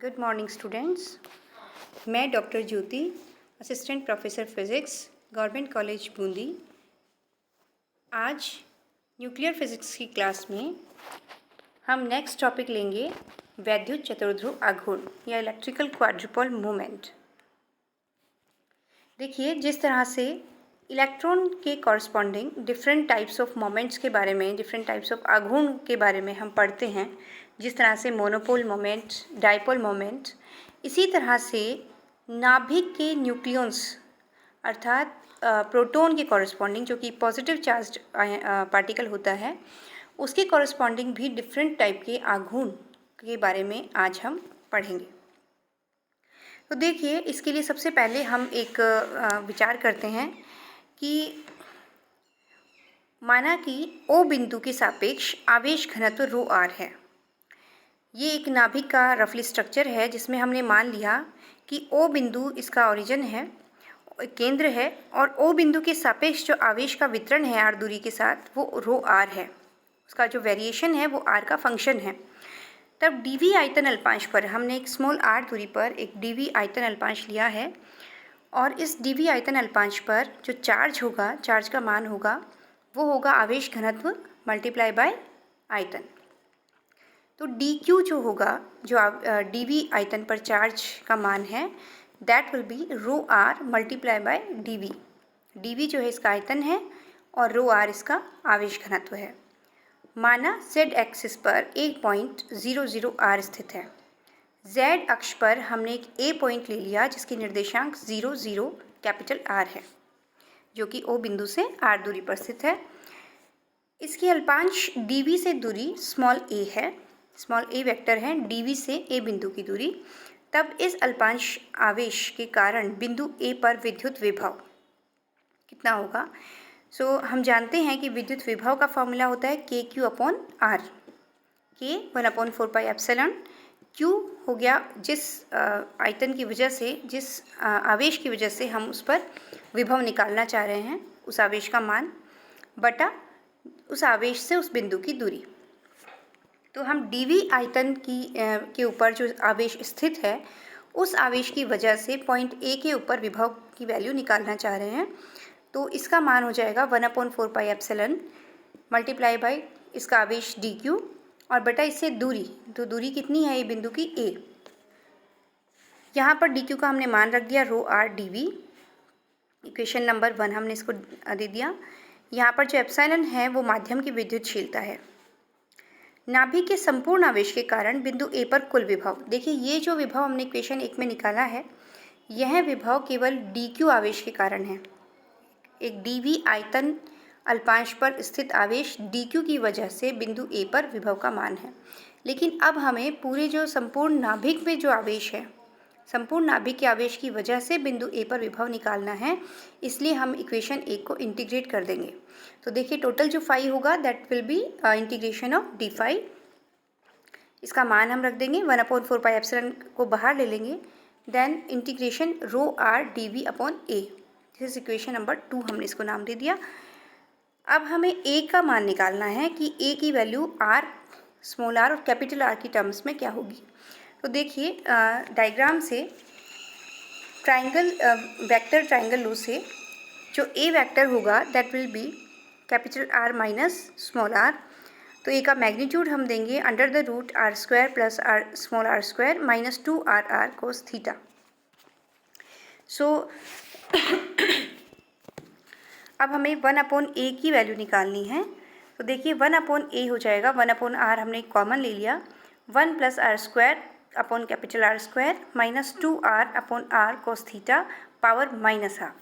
Good morning students. मैं doctor Jyoti, assistant professor physics, government college Bundi. आज nuclear physics की class में हम नेक्स्ट टॉपिक लेंगे वैद्युत चतुर्ध्रुव आघूर्ण या इलेक्ट्रिकल क्वाड्रुपल मूवमेंट। देखिए, जिस तरह से इलेक्ट्रॉन के corresponding different types of moments के बारे में, डिफरेंट टाइप्स ऑफ आघूर्ण के बारे में हम पढ़ते हैं, जिस तरह से मोनोपोल मोमेंट, डाइपोल मोमेंट, इसी तरह से नाभिक के न्यूक्लियॉन्स अर्थात प्रोटॉन के कॉरस्पॉन्डिंग, जो कि पॉजिटिव चार्ज्ड पार्टिकल होता है, उसके कॉरस्पॉन्डिंग भी डिफरेंट टाइप के आघूर्ण के बारे में आज हम पढ़ेंगे। तो देखिए, इसके लिए सबसे पहले हम एक विचार करते हैं कि माना कि O बिंदु के सापेक्ष आवेश घनत्व रो आर है। ये एक नाभिक का रफली स्ट्रक्चर है जिसमें हमने मान लिया कि O बिंदु इसका ओरिजिन है, केंद्र है, और O बिंदु के सापेक्ष जो आवेश का वितरण है r दूरी के साथ, वो रो आर है। उसका जो वेरिएशन है वो r का फंक्शन है। तब dv आयतन अल्पांश पर हमने एक स्मॉल r दूरी पर एक dv आयतन अल्पांश लिया है, और इस dv आयतन अल्पांश पर जो चार्ज होगा, चार्ज का मान होगा, वो होगा आवेश घनत्व मल्टीप्लाई बाय आयतन। तो dq जो होगा, जो dv आयतन पर चार्ज का मान है, that will be rho r multiply by dv। dv जो है इसका आयतन है और रो आर इसका आवेश घनत्व है। माना z एक्सिस पर एक पॉइंट 0 r स्थित है। z अक्ष पर हमने एक a पॉइंट ले लिया जिसकी निर्देशांक 0 कैपिटल R है, जो कि O बिंदु से r दूरी पर स्थित है। इसकी अल्पांश dv से दूरी स्मॉल a है, स्मॉल a वेक्टर है dv से a बिंदु की दूरी। तब इस अल्पांश आवेश के कारण बिंदु a पर विद्युत विभव कितना होगा? हम जानते हैं कि विद्युत विभव का फॉर्मूला होता है KQ upon R। K 1/4 pi epsilon, Q हो गया जिस आयतन की वजह से, जिस आवेश की वजह से हम उस पर विभव निकालना चाह रहे हैं, उस आवेश का मान, बटा उस आवेश से उस बिंदु की दूरी। तो हम dv आयतन के ऊपर जो आवेश स्थित है, उस आवेश की वजह से पॉइंट A के ऊपर विभव की वैल्यू निकालना चाह रहे हैं। तो इसका मान हो जाएगा 1/4 पाई एप्सिलॉन मल्टीप्लाई बाई इसका आवेश dq और बटा इससे दूरी। तो दूरी कितनी है ये बिंदु की? A। यहाँ पर dq का हमने मान रख दिया रो आर dv। इक्वेशन नंबर 1 हमने इसको दे दिया। यहाँ पर जो एप्सिलॉन है वो माध्यम की विद्युतशीलता है। नाभिक के संपूर्ण आवेश के कारण बिंदु A पर कुल विभव। देखिए, ये जो विभव हमने इक्वेशन 1 में निकाला है, यह विभव केवल dq आवेश के कारण है। एक dv आयतन अल्पांश पर स्थित आवेश dq की वजह से बिंदु A पर विभव का मान है। लेकिन अब हमें पूरे जो संपूर्ण नाभिक में जो आवेश है, संपूर्ण नाभिक के आवेश की वजह से बिंदु A पर विभव निकालना है, इसलिए हम इक्वेशन 1 को इंटीग्रेट कर देंगे। तो देखिए, टोटल जो फाई होगा that will be integration of d phi. इसका मान हम रख देंगे 1/4 पाई एप्सिलॉन को बाहर ले लेंगे, then integration rho r dv upon A। This is equation number 2, हमने इसको नाम दे दिया। अब हमें A का मान निकालना है कि A की वैल्यू r, स्मॉल r और कैपिटल R की टर्म्स में क्या होगी। तो देखिए, डायग्राम से ट्राइंगल, वेक्टर ट्राइंगल लो से जो A वेक्टर होगा that will be capital R minus small r। तो A का मैग्नीट्यूड हम देंगे under the root r² plus r small r² minus 2r cos theta. अब हमें 1/A की वैल्यू निकालनी है। तो देखिए, 1/A हो जाएगा 1/R, हमने कॉमन ले लिया, 1 plus r² upon capital R² minus 2r upon r cos theta power minus half.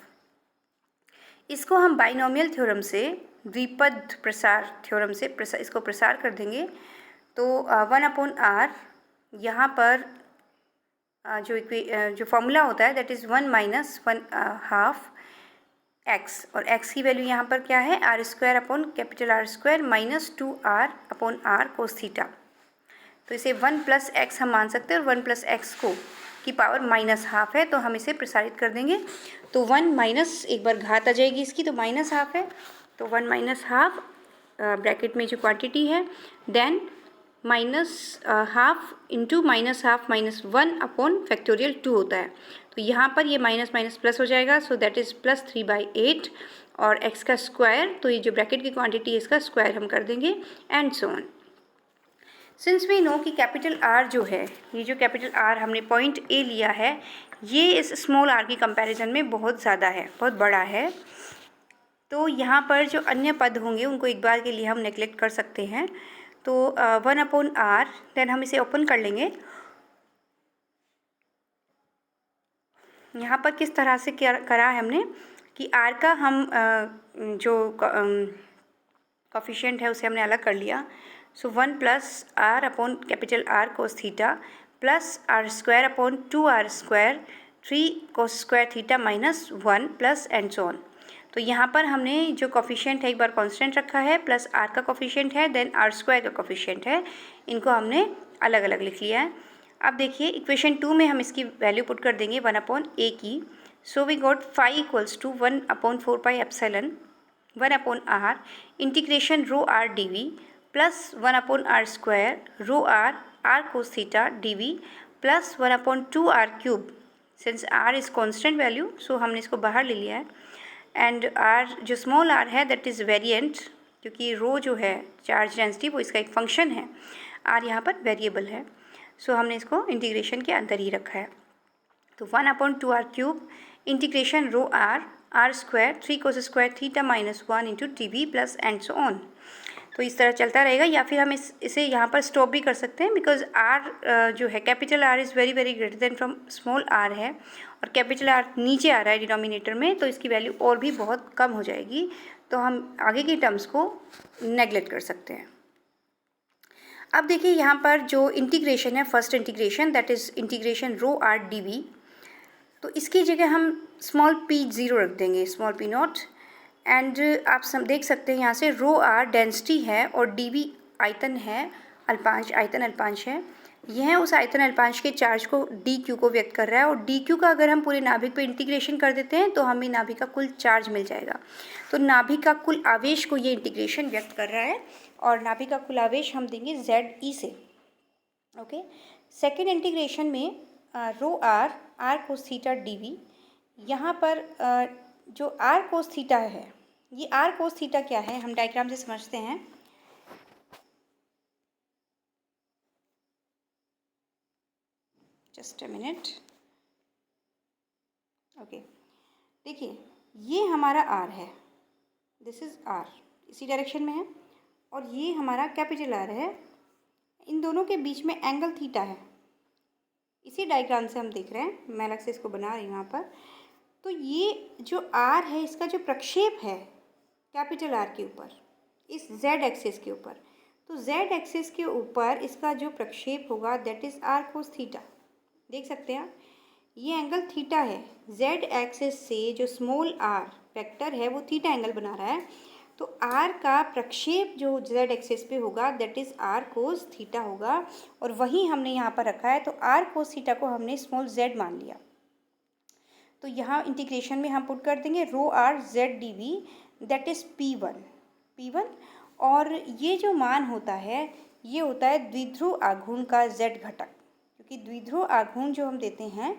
इसको हम बाइनोमियल थ्योरम से, द्विपद प्रसार थ्योरम से इसको प्रसार कर देंगे। तो 1/R यहाँ पर जो फॉर्मूला होता है दैट इज़ 1 माइनस 1/2 x, और x की वैल्यू यहाँ पर क्या है? r² upon capital R² minus 2r upon r cos theta. तो इसे 1 प्लस x हम मान सकते हैं, और 1 प्लस x को की पावर माइनस हाफ है, तो हम इसे प्रसारित कर देंगे। तो 1 माइनस, एक बार घात आ जाएगी इसकी, तो माइनस हाफ है, तो 1 माइनस हाफ ब्रैकेट में जो क्वांटिटी है, then minus half into minus half minus 1/2 होता है। तो यहाँ पर ये माइनस माइनस प्लस हो जाएगा, सो दैट इज़ +3/8 और x का स्क्वायर, तो ये जो ब्रैकेट की क्वांटिटी है इसका स्क्वायर हम कर देंगे and so on. Since we know कि कैपिटल R जो है, ये जो कैपिटल R हमने पॉइंट A लिया है, ये इस स्मॉल r की कंपैरिजन में बहुत ज़्यादा है, बहुत बड़ा है। तो यहाँ पर जो अन्य पद होंगे उनको एक बार के लिए हम नेगलेक्ट कर सकते हैं। तो 1/r, देन हम इसे ओपन कर लेंगे। यहाँ पर किस तरह से क्या करा है हमने कि r का हम जो कोफिशिएंट है उसे हमने अलग कर लिया। सो 1 + r/R cos theta plus r²/2r², 3 cos² theta -1 plus and so on. तो यहाँ पर हमने जो कोफिशिएंट है एक बार कांस्टेंट रखा है, प्लस r का कोफिशिएंट है, देन r² का कोफिशिएंट है, इनको हमने अलग अलग लिख लिया है। अब देखिए इक्वेशन 2 में हम इसकी वैल्यू पुट कर देंगे 1/a की। So we got phi = 1/4πε 1/r integration ρr dv plus 1/r² ρr r cos theta dv plus 1/2r³ since r is constant value, so हमने इसको बाहर ले लिया है। एंड r जो स्मॉल r है दैट इज़ वेरिएंट, क्योंकि रो जो है चार्ज डेंसिटी वो इसका एक फंक्शन है, r यहाँ पर वेरिएबल है, सो हमने इसको इंटीग्रेशन के अंदर ही रखा है। तो 1/2r³ integration ρr r², 3 cos² theta -1 into dv plus and so on. तो इस तरह चलता रहेगा, या फिर हम इसे यहाँ पर स्टॉप भी कर सकते हैं, बिकॉज r जो है capital R is very very greater than from small r है, और कैपिटल R नीचे आ रहा है डिनोमिनेटर में, तो इसकी वैल्यू और भी बहुत कम हो जाएगी, तो हम आगे की टर्म्स को नेगलेक्ट कर सकते हैं। अब देखिए यहाँ पर जो इंटीग्रेशन है, first integration that is integration ρr dv, तो इसकी जगह हम स्मॉल p0 रख देंगे, स्मॉल p0। एंड आप सब देख सकते हैं यहाँ से ρr डेंसिटी है और dv आयतन है, अल्पांश, आयतन अल्पांश है। यह उस आयतन अल्पांश के चार्ज को dq को व्यक्त कर रहा है, और dq का अगर हम पूरे नाभिक पे इंटीग्रेशन कर देते हैं तो हमें नाभिक का कुल चार्ज मिल जाएगा। तो नाभिक का कुल आवेश को ये इंटीग्रेशन व्यक्त कर रहा है, और नाभिक का कुल आवेश हम देंगे ZE से। ओके, सेकेंड इंटीग्रेशन में ρr r cos theta dv, यहाँ पर जो r cos थीटा है, ये r cos थीटा क्या है हम डायग्राम से समझते हैं। Just a minute. ओके, देखिए ये हमारा r है, दिस इज़ r, इसी डायरेक्शन में है, और ये हमारा कैपिटल R है। इन दोनों के बीच में एंगल थीटा है, इसी डायग्राम से हम देख रहे हैं, मैं अलग से इसको बना रही हूँ यहाँ पर। तो ये जो r है इसका जो प्रक्षेप है कैपिटल R के ऊपर, इस z एक्सिस के ऊपर, तो z एक्सिस के ऊपर इसका जो प्रक्षेप होगा that is r cos theta. देख सकते हैं ये एंगल थीटा है, z एक्सिस से जो स्मॉल r वेक्टर है वो थीटा एंगल बना रहा है, तो r का प्रक्षेप जो z एक्सिस पे होगा that is r cos theta होगा, और वही हमने यहाँ पर रखा है। तो r cos थीटा को हमने स्मॉल z मान लिया, तो यहाँ इंटीग्रेशन में हम पुट कर देंगे ρr z dv that is P1, और ये जो मान होता है ये होता है द्विध्रुव आघूर्ण का z घटक, क्योंकि द्विध्रुव आघूर्ण जो हम देते हैं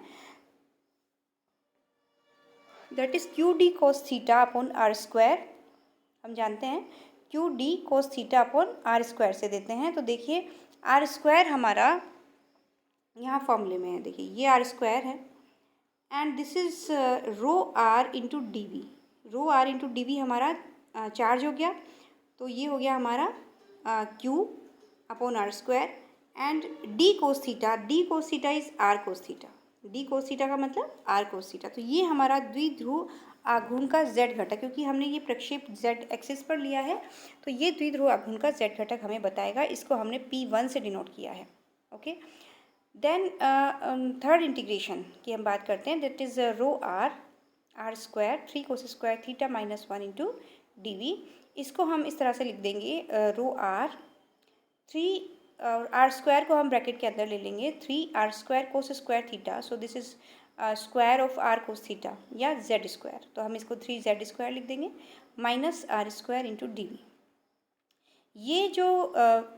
that is QD cos theta upon r², हम जानते हैं QD cos theta upon r² से देते हैं। तो देखिए r² हमारा यहाँ फॉर्मूले में है, देखिए ये r² है, and this is ρr into dv, ρr into dv हमारा चार्ज हो गया, तो ये हो गया हमारा Q upon r², and D cos theta is r cos theta, D cos theta का मतलब r cos थीटा। तो ये हमारा द्विध्रुव आघूर्ण का z घटक, क्योंकि हमने ये प्रक्षेप z एक्सिस पर लिया है, तो ये द्विध्रुव आघूर्ण का z घटक हमें बताएगा, इसको हमने P1 से डिनोट किया है। ओके, देन थर्ड इंटीग्रेशन की हम बात करते हैं, that is ρr r², 3 cos² theta -1 into dv, इसको हम इस तरह से लिख देंगे ρr 3 और r² को हम ब्रैकेट के अंदर ले लेंगे, 3r² cos² theta, so this is square of r cos theta या z², तो हम इसको 3z² लिख देंगे, माइनस r² इंटू dv। ये जो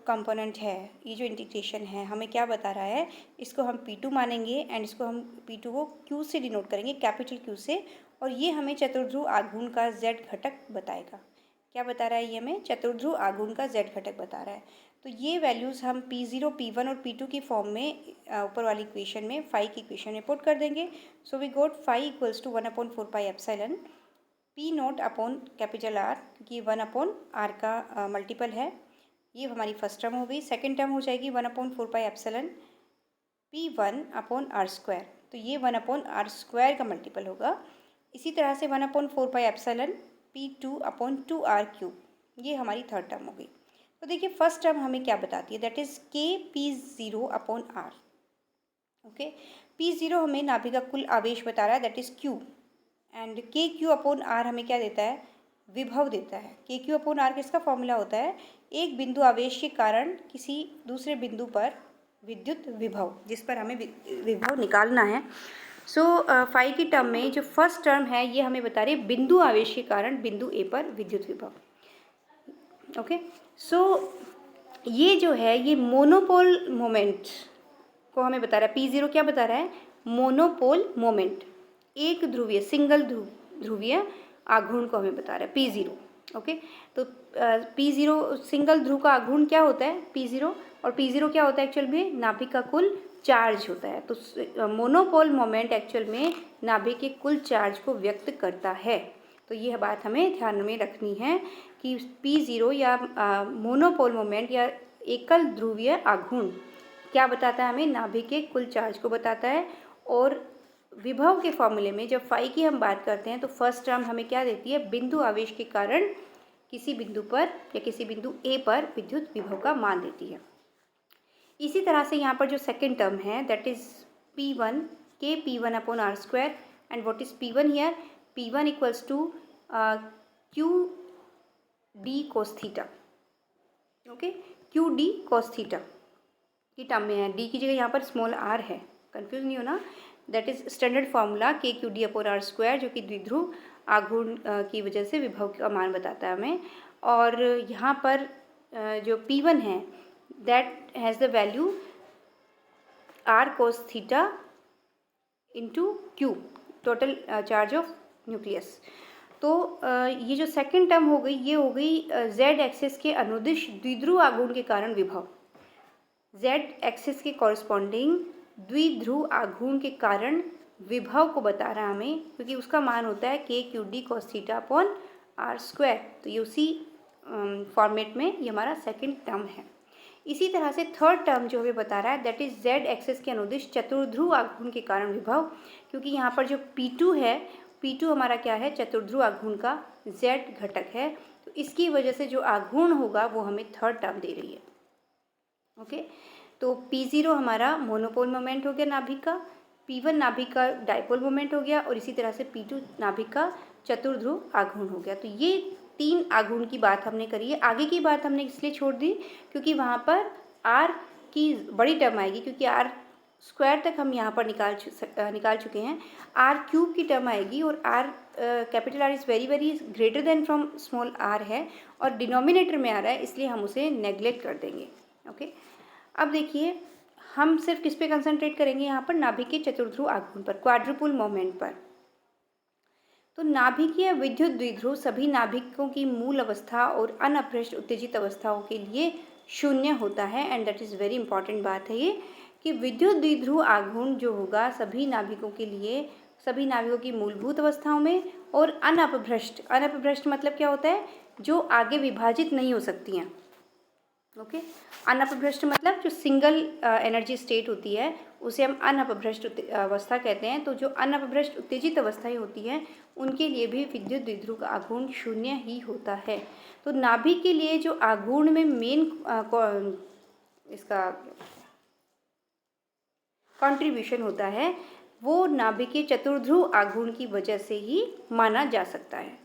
कंपोनेंट है, ये जो इंटीग्रेशन है, हमें क्या बता रहा है, इसको हम P2 मानेंगे एंड इसको हम P2 को Q से डिनोट करेंगे, कैपिटल Q से, और ये हमें चतुर्ध्रुव आघूर्ण का Z घटक बताएगा। क्या बता रहा है ये हमें? चतुर्ध्रुव आघूर्ण का Z घटक बता रहा है। तो ये वैल्यूज़ हम P0, P1 और P2 की फॉर्म में ऊपर वाली इक्वेशन में फाई की इक्वेशन में पुट कर देंगे। So we got phi equals to 1/4 pi epsilon P0 upon capital R, क्योंकि 1/R का मल्टीपल है। ये हमारी फर्स्ट टर्म हो गई। सेकेंड टर्म हो जाएगी 1/4 pi epsilon P1 upon R square, तो ये 1/R स्क्वायर का मल्टीपल होगा। इसी तरह से 1/4 pi epsilon P2 upon 2R cube, ये हमारी थर्ड टर्म हो गई। तो देखिए फर्स्ट टर्म हमें क्या बताती है, that is K P0 upon R। Okay, P0 हमें नाभिक का कुल आवेश बता रहा है, that is Q, and KQ upon R हमें क्या देता है, विभव देता है। KQ अपॉन R किसका फॉर्मूला होता है, एक बिंदु आवेश के कारण किसी दूसरे बिंदु पर विद्युत विभव, जिस पर हमें विभव निकालना है। सो फाई की टर्म में जो फर्स्ट टर्म है ये हमें बता रही है बिंदु आवेश के कारण बिंदु ए पर विद्युत विभव। ओके, सो ये जो है ये मोनोपोल मोमेंट को हमें बता रहा है। P0 क्या बता रहा है, मोनोपोल मोमेंट, एक ध्रुवीय सिंगल ध्रुवीय आघूर्ण को हमें बता रहा है P0। ओके, तो P0 सिंगल ध्रुव का आघूर्ण क्या होता है P0, और P0 क्या होता है एक्चुअल में, नाभिक का कुल चार्ज होता है। तो मोनोपोल मोमेंट एक्चुअल में नाभिक के कुल चार्ज को व्यक्त करता है। तो यह बात हमें ध्यान में रखनी है कि P0 या मोनोपोल मोमेंट या एकल ध्रुवीय आघूर्ण क्या बताता है हमें, नाभिक के कुल चार्ज को बताता है। और विभव के फॉर्मूले में जब फाई की हम बात करते हैं तो फर्स्ट टर्म हमें क्या देती है, बिंदु आवेश के कारण किसी बिंदु पर या किसी बिंदु ए पर विद्युत विभव का मान देती है। इसी तरह से यहाँ पर जो सेकेंड टर्म है that is P1, K P1 upon R square, and what is P1 here, P1 equals to Q D cos theta. Okay, Q D cos theta की टर्म में है, डी की जगह यहाँ पर स्मॉल r है, confuse नहीं होना। That is standard formula KQD upon R square, जो कि द्विध्रुव आघूर्ण की वजह से विभव का मान बताता है हमें। और यहाँ पर जो P1 है that has the value R cos theta into Q, total charge of nucleus. तो ये जो सेकेंड टर्म हो गई ये हो गई Z एक्सिस के अनुदिश द्विध्रुव आघूर्ण के कारण विभव, Z एक्सिस के कॉरस्पॉन्डिंग द्विध्रुव आघूर्ण के कारण विभव को बता रहा है हमें, क्योंकि उसका मान होता है KQD cos theta upon R square. तो ये उसी फॉर्मेट में ये हमारा सेकेंड टर्म है। इसी तरह से थर्ड टर्म जो हमें बता रहा है दैट इज Z एक्सिस के अनुदिश चतुर्ध्रुव आघूर्ण के कारण विभव, क्योंकि यहाँ पर जो P2 है, P2 हमारा क्या है, चतुर्ध्रुव आघूर्ण का Z घटक है। तो इसकी वजह से जो आघूर्ण होगा वो हमें थर्ड टर्म दे रही है। ओके, तो P0 हमारा मोनोपोल मोमेंट हो गया नाभिक का, P1 नाभिक का डाइपोल मोमेंट हो गया, और इसी तरह से P2 नाभिक का चतुर्ध्रुव आघूर्ण हो गया। तो ये तीन आघूर्ण की बात हमने करी है। आगे की बात हमने इसलिए छोड़ दी क्योंकि वहाँ पर R की बड़ी टर्म आएगी, क्योंकि R स्क्वायर तक हम यहाँ पर निकाल चुके हैं, R क्यूब की टर्म आएगी, और R capital R is very very greater than from small r है, और डिनोमिनेटर में आ रहा है, इसलिए हम उसे नेग्लेक्ट कर देंगे। ओके, अब देखिए हम सिर्फ किस पे कंसंट्रेट करेंगे यहाँ पर, नाभिक के चतुर्ध्रुव आघूर्ण पर, क्वाड्रुपुल मोमेंट पर। तो नाभिकीय विद्युत द्विध्रुव सभी नाभिकों की मूल अवस्था और अनअभ्रष्ट उत्तेजित अवस्थाओं के लिए शून्य होता है, and that is very important बात है ये कि विद्युत द्विध्रुव आघूर्ण जो होगा सभी नाभिकों के लिए, सभी नाभिकों की मूलभूत अवस्थाओं में, और अनअपभ्रष्ट मतलब क्या होता है, जो आगे विभाजित नहीं हो सकती हैं। ओके, अनअपभ्रष्ट मतलब जो सिंगल एनर्जी स्टेट होती है उसे हम अनअपभ्रष्ट अवस्था कहते हैं। तो जो अनअपभ्रष्ट उत्तेजित अवस्थाएं होती हैं उनके लिए भी विद्युत द्विध्रुव का आघूर्ण शून्य ही होता है। तो नाभिक के लिए जो आघूर्ण में मेन इसका कंट्रीब्यूशन होता है वो नाभिकीय चतुर्ध्रुव आघूर्ण की वजह से ही माना जा सकता है।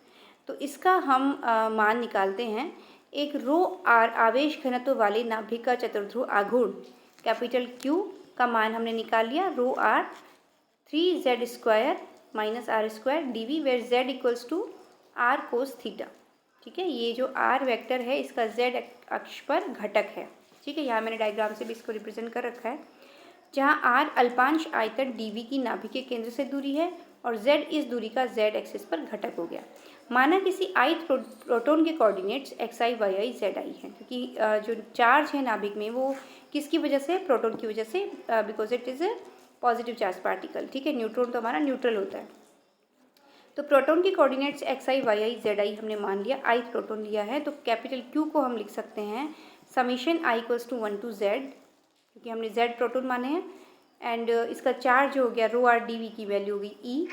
तो इसका हम मान निकालते हैं। एक रो r आवेश घनत्व वाले नाभिक का चतुर्ध्रुव आघूर्ण कैपिटल Q का मान हमने निकाल लिया, rho r 3z² - r² dv, where z equals to r cos theta. ठीक है, ये जो r वेक्टर है इसका z अक्ष पर घटक है। ठीक है, यहाँ मैंने डायग्राम से भी इसको रिप्रेजेंट कर रखा है, जहाँ r अल्पांश आयतन dv की नाभि के केंद्र से दूरी है और z इस दूरी का z एक्सिस पर घटक हो गया। माना किसी ith प्रोटॉन के कोऑर्डिनेट्स xi yi zi हैं, क्योंकि जो चार्ज है नाभिक में वो किसकी वजह से, प्रोटॉन की वजह से, because it is a positive charge particle. ठीक है, न्यूट्रॉन तो हमारा न्यूट्रल होता है। तो प्रोटॉन के कोऑर्डिनेट्स xi yi zi हमने मान लिया, ith प्रोटॉन लिया है, तो कैपिटल Q को हम लिख सकते हैं summation i equals to 1 to z, क्योंकि हमने z प्रोटॉन माने हैं, एंड इसका चार्ज हो गया रो आर डी वी की वैल्यू होगी ई,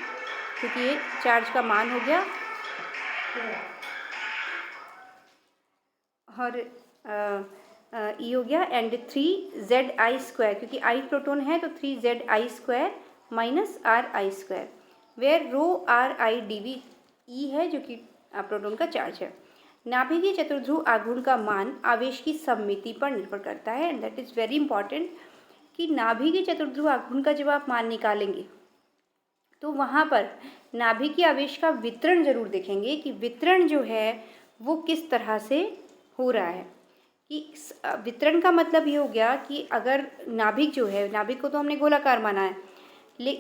क्योंकि ये चार्ज का मान हो गया, और ई हो गया, एंड 3zi स्क्वायर, क्योंकि आई प्रोटॉन है तो 3zi square minus r i square, where rho r i d v e है जो कि प्रोटॉन का चार्ज है। नाभिकीय चतुर्ध्रुव आघूर्ण का मान आवेश की सममिति पर निर्भर करता है, and that is very important कि नाभिकीय चतुर्ध्रुव आघूर्ण का जब आप मान निकालेंगे तो वहाँ पर नाभिकीय आवेश का वितरण जरूर देखेंगे कि वितरण जो है वो किस तरह से हो रहा है। कि वितरण का मतलब ये हो गया कि अगर नाभिक जो है, नाभिक को तो हमने गोलाकार माना है,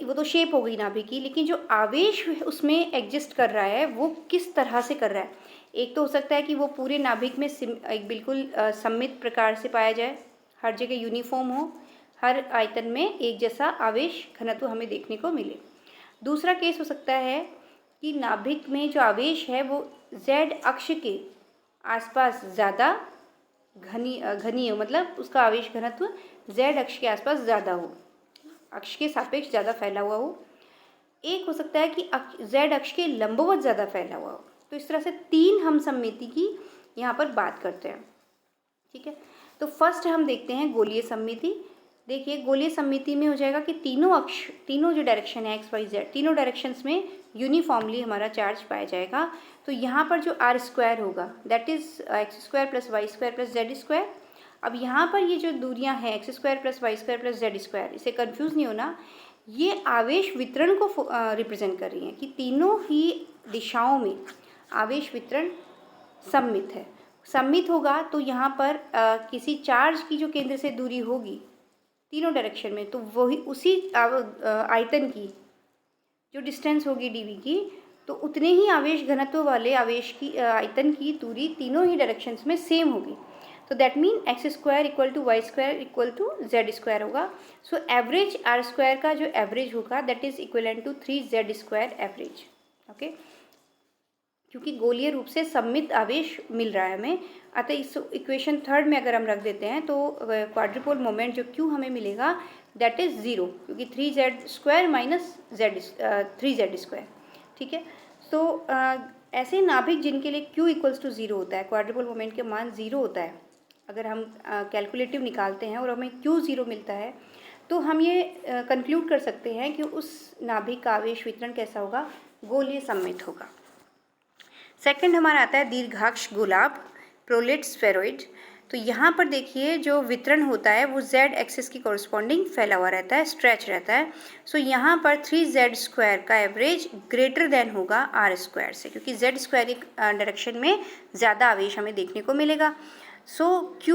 वो तो शेप हो गई नाभिक की, लेकिन जो आवेश उसमें एग्जिस्ट कर रहा है वो किस तरह से कर रहा है। एक तो हो सकता है कि वो पूरे नाभिक में एक बिल्कुल सममित प्रकार से पाया जाए, हर जगह यूनिफॉर्म हो, हर आयतन में एक जैसा आवेश घनत्व हमें देखने को मिले। दूसरा केस हो सकता है कि नाभिक में जो आवेश है वो z अक्ष के आसपास ज़्यादा घनी हो, मतलब उसका आवेश घनत्व z अक्ष के आसपास ज़्यादा हो, अक्ष के सापेक्ष ज़्यादा फैला हुआ हो। एक हो सकता है कि z अक्ष के लंबवत ज़्यादा फैला हुआ हो। तो इस तरह से तीन हम सममिति की यहाँ पर बात करते हैं। ठीक है, तो फर्स्ट हम देखते हैं गोलीय सममिति। देखिए, गोलीय सममिति में हो जाएगा कि तीनों अक्ष, तीनों जो डायरेक्शन है x y z, तीनों डायरेक्शंस में यूनिफॉर्मली हमारा चार्ज पाया जाएगा। तो यहाँ पर जो r स्क्वायर होगा that is x square plus y square plus z square. अब यहाँ पर ये जो दूरियाँ हैं x square plus y square plus z square, इसे कन्फ्यूज़ नहीं होना, ये आवेश वितरण को रिप्रेजेंट कर रही हैं कि तीनों ही दिशाओं में आवेश वितरण सममित है। सममित होगा तो यहाँ पर किसी चार्ज की जो केंद्र से दूरी होगी तीनों डायरेक्शन में, तो वही उसी आयतन की जो डिस्टेंस होगी dv की, तो उतने ही आवेश घनत्व वाले आवेश की आयतन की दूरी तीनों ही डायरेक्शंस में सेम होगी। तो that mean x square equal to y square equal to z square होगा। सो एवरेज आर स्क्वायर का जो एवरेज होगा that is equivalent to 3z square average. Okay, क्योंकि गोलीय रूप से सममित आवेश मिल रहा है हमें, अतः इस इक्वेशन थर्ड में अगर हम रख देते हैं तो क्वाड्रुपोल मोमेंट जो Q हमें मिलेगा दैट इज़ ज़ीरो, क्योंकि 3z square minus Z 3z square. ठीक है, तो ऐसे नाभिक जिनके लिए Q इक्वल्स टू ज़ीरो होता है, क्वाड्रुपोल मोमेंट के मान ज़ीरो होता है, अगर हम कैलकुलेटिव निकालते हैं और हमें Q ज़ीरो मिलता है, तो हम ये कंक्लूड कर सकते हैं कि उस नाभिक का आवेश वितरण कैसा होगा, गोलीय सममित होगा। सेकंड हमारा आता है दीर्घाक्ष गोलाभ, प्रोलेट स्फेरॉइड। तो यहाँ पर देखिए जो वितरण होता है वो z एक्सिस की कॉरस्पॉन्डिंग फैला हुआ रहता है, स्ट्रेच रहता है। सो यहाँ पर 3z स्क्वायर का एवरेज ग्रेटर देन होगा r स्क्वायर से, क्योंकि z स्क्वायर एक डायरेक्शन में ज़्यादा आवेश हमें देखने को मिलेगा। सो Q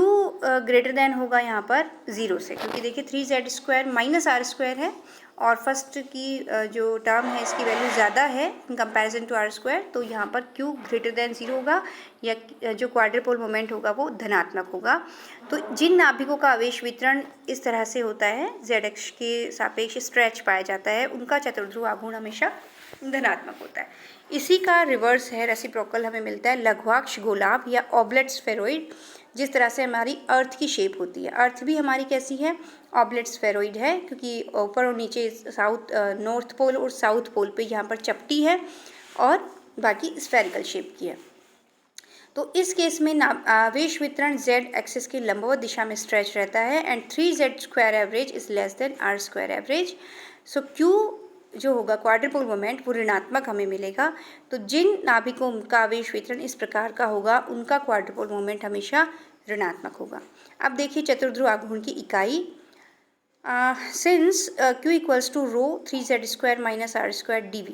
ग्रेटर देन होगा यहाँ पर ज़ीरो से, क्योंकि देखिए 3z square minus r square है और फर्स्ट की जो टर्म है इसकी वैल्यू ज़्यादा है in comparison to r square, तो यहाँ पर Q ग्रेटर देन ज़ीरो होगा, या जो क्वाड्रुपोल मोमेंट होगा वो धनात्मक होगा। तो जिन नाभिकों का आवेश वितरण इस तरह से होता है, z अक्ष के सापेक्ष स्ट्रेच पाया जाता है, उनका चतुर्ध्रुव आघूर्ण हमेशा धनात्मक होता है। इसी का रिवर्स है, रेसिप्रोकल हमें मिलता है लघुवाक्ष गोलाभ या ऑब्लेट स्फेरॉइड। जिस तरह से हमारी अर्थ की शेप होती है, अर्थ भी हमारी कैसी है, ऑब्लेट स्फेरॉइड है, क्योंकि ऊपर और नीचे साउथ नॉर्थ पोल और साउथ पोल पे यहाँ पर चपटी है और बाकी स्फेरिकल शेप की है। तो इस केस में आवेश वितरण z एक्सिस की लंबवत दिशा में स्ट्रेच रहता है and 3z square average is less than r square average. So Q जो होगा क्वाड्रुपोल मोमेंट वो ऋणात्मक हमें मिलेगा। तो जिन नाभिकों का आवेश वितरण इस प्रकार का होगा उनका क्वाड्रुपोल मोमेंट हमेशा ऋणात्मक होगा। अब देखिए चतुर्ध्रुव आघूर्ण की इकाई, since Q equals to rho 3z square minus r square dv,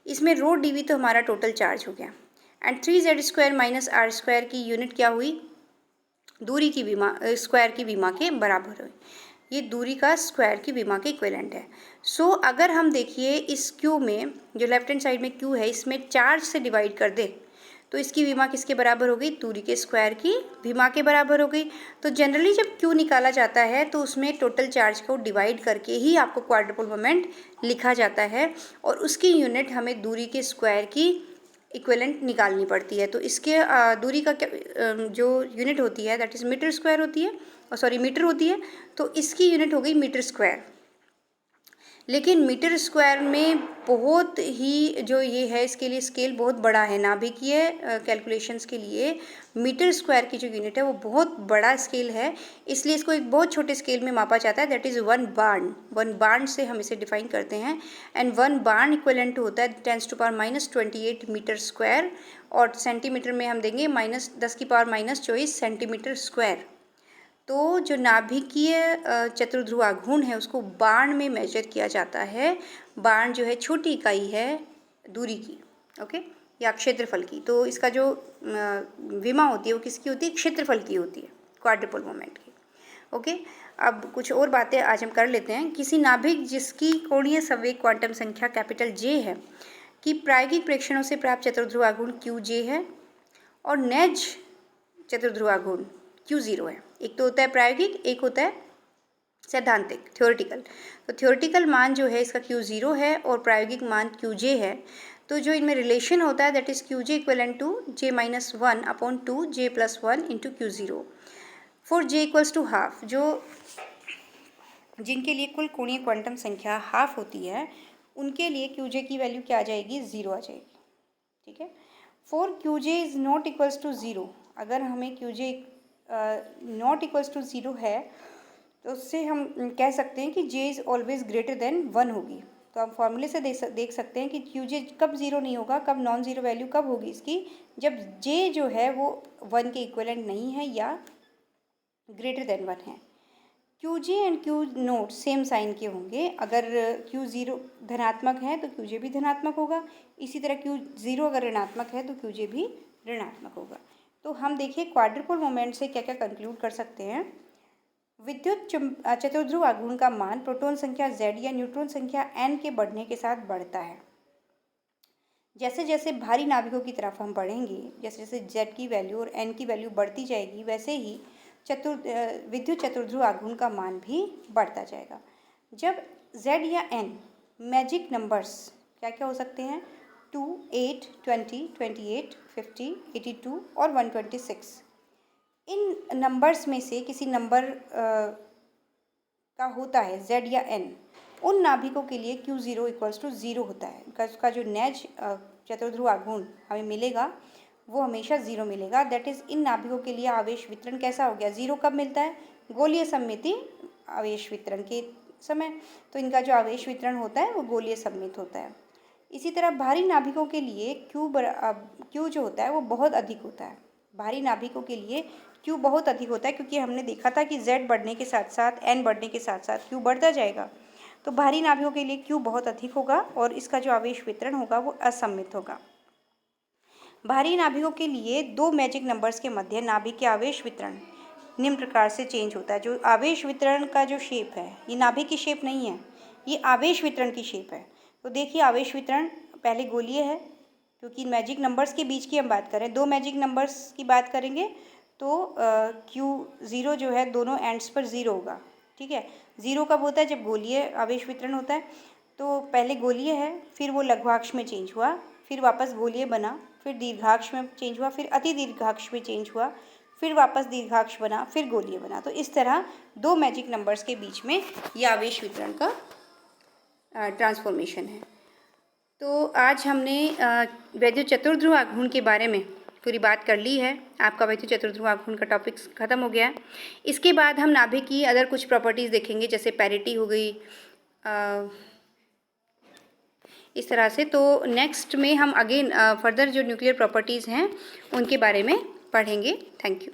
इसमें रो dv तो हमारा टोटल चार्ज हो गया एंड 3z² माइनस r² की यूनिट क्या हुई, दूरी की विमा स्क्वायर की विमा के बराबर हुई। ये दूरी का स्क्वायर की विमा के इक्विवेलेंट है। सो अगर हम देखिए इस क्यू में, जो लेफ्ट हैंड साइड में क्यू है, इसमें चार्ज से डिवाइड कर दे तो इसकी विमा किसके बराबर हो गई, दूरी के स्क्वायर की विमा के बराबर हो गई। तो जनरली जब क्यू निकाला जाता है तो उसमें टोटल चार्ज को डिवाइड करके ही आपको क्वाड्रुपल मोमेंट लिखा जाता है और उसकी यूनिट हमें दूरी के स्क्वायर की इक्विवेलेंट निकालनी पड़ती है। तो इसके दूरी का जो यूनिट होती है दैट इज़ मीटर स्क्वायर होती है, मीटर होती है। तो इसकी यूनिट हो गई मीटर स्क्वायर। लेकिन मीटर स्क्वायर में बहुत ही जो ये है, इसके लिए स्केल बहुत बड़ा है। नाभिकीय कैलकुलेशंस के लिए मीटर स्क्वायर की जो यूनिट है वो बहुत बड़ा स्केल है, इसलिए इसको एक बहुत छोटे स्केल में मापा जाता है, दैट इज़ 1 बार्न। 1 बार्न से हम इसे डिफाइन करते हैं एंड 1 बार्न इक्विवेलेंट होता है 10⁻⁻28 मीटर स्क्वायर और सेंटीमीटर में हम देंगे -10⁻⁻24 सेंटीमीटर स्क्वायर। तो जो नाभिकीय चतुर्ध्रुव आघूर्ण है उसको बार्न में मेजर किया जाता है। बार्न जो है छोटी इकाई है दूरी की, ओके, या क्षेत्रफल की। तो इसका जो विमा होती है वो किसकी होती है, क्षेत्रफल की होती है, क्वाड्रुपल मोमेंट की, ओके। अब कुछ और बातें आज हम कर लेते हैं। किसी नाभिक जिसकी कोणीय संवेग क्वांटम संख्या कैपिटल J है कि प्रायोगिक प्रेक्षणों से प्राप्त चतुर्ध्रुव आघूर्ण QJ है और नेज चतुर्ध्रुव आघूर्ण Q0 है। एक तो होता है प्रायोगिक, एक होता है सैद्धांतिक, थ्योरेटिकल। तो थ्योरेटिकल मान जो है इसका Q0 है और प्रायोगिक मान QJ है। तो जो इनमें रिलेशन होता है that is QJ equivalent to J-1/2 J+1 into Q0 for J equals to half. जो जिनके लिए कुल कोणीय क्वांटम संख्या हाफ होती है उनके लिए QJ की वैल्यू क्या आ जाएगी, 0 आ जाएगी, ठीक है। For QJ is not equals to 0, अगर हमें QJ नॉट इक्वल्स टू 0 है तो उससे हम कह सकते हैं कि J is always greater than 1 होगी। तो आप फॉर्मूले से देख सकते हैं कि QJ कब 0 नहीं होगा, कब नॉन ज़ीरो वैल्यू कब होगी इसकी, जब J जो है वो 1 के इक्विवेलेंट नहीं है या ग्रेटर देन 1 है। QJ and Q0 same sign के होंगे। अगर Q0 धनात्मक है तो QJ भी धनात्मक होगा, इसी तरह Q0 अगर ऋणात्मक है तो QJ भी ऋणात्मक होगा। तो हम देखिए क्वाड्रुपल मोमेंट से क्या क्या कंक्लूड कर सकते हैं। विद्युत चतुर्ध्रुव आघूर्ण का मान प्रोटॉन संख्या Z या न्यूट्रॉन संख्या N के बढ़ने के साथ बढ़ता है। जैसे जैसे भारी नाभिकों की तरफ हम बढ़ेंगे, जैसे जैसे Z की वैल्यू और N की वैल्यू बढ़ती जाएगी, वैसे ही विद्युत चतुर्ध्रुव आघूर्ण का मान भी बढ़ता जाएगा। जब Z या N मैजिक नंबर्स क्या क्या हो सकते हैं, 2, 8, 20, 28, 50, 82 और 126, इन नंबर्स में से किसी नंबर का होता है Z या N, उन नाभिकों के लिए Q0 इक्वल्स टू 0 होता है। उसका जो नेज चतुर्ध्रुव आघूर्ण हमें मिलेगा वो हमेशा 0 मिलेगा। दैट इज़ इन नाभिकों के लिए आवेश वितरण कैसा हो गया, 0 कब मिलता है, गोलीय सममिति आवेश वितरण के समय। तो इनका जो आवेश वितरण होता है वो गोलीय सममित होता है। इसी तरह भारी नाभिकों के लिए Q जो होता है वो बहुत अधिक होता है। भारी नाभिकों के लिए Q बहुत अधिक होता है क्योंकि हमने देखा था कि Z बढ़ने के साथ साथ N बढ़ने के साथ साथ Q बढ़ता जाएगा। तो भारी नाभिकों के लिए Q बहुत अधिक होगा और इसका जो आवेश वितरण होगा वो असममित होगा। भारी नाभिकों के लिए 2 मैजिक नंबर्स के मध्य नाभिक के आवेश वितरण निम्न प्रकार से चेंज होता है। जो आवेश वितरण का जो शेप है, ये नाभिक की शेप नहीं है, ये आवेश वितरण की शेप है। तो देखिए आवेश वितरण पहले गोलीय है क्योंकि मैजिक नंबर्स के बीच की हम बात करें, 2 मैजिक नंबर्स की बात करेंगे तो Q0 जो है दोनों एंड्स पर 0 होगा, ठीक है। 0 कब होता है, जब गोलीय आवेश वितरण होता है। तो पहले गोलीय है, फिर वो लघुवाक्ष में चेंज हुआ, फिर वापस गोलीय बना, फिर दीर्घाक्ष में चेंज हुआ, फिर अति दीर्घाक्ष में चेंज हुआ, फिर वापस दीर्घाक्ष बना, फिर गोलीय बना। तो इस तरह 2 मैजिक नंबर्स के बीच में यह आवेश वितरण का ट्रांसफॉर्मेशन है। तो आज हमने वैद्युत चतुर्ध्रुव आघूर्ण के बारे में पूरी बात कर ली है। आपका वैद्युत चतुर्ध्रुव आघूर्ण का टॉपिक ख़त्म हो गया है। इसके बाद हम नाभिक की अदर कुछ प्रॉपर्टीज़ देखेंगे, जैसे पैरिटी हो गई, इस तरह से। तो नेक्स्ट में हम अगेन फर्दर जो न्यूक्लियर प्रॉपर्टीज़ हैं उनके बारे में पढ़ेंगे। Thank you.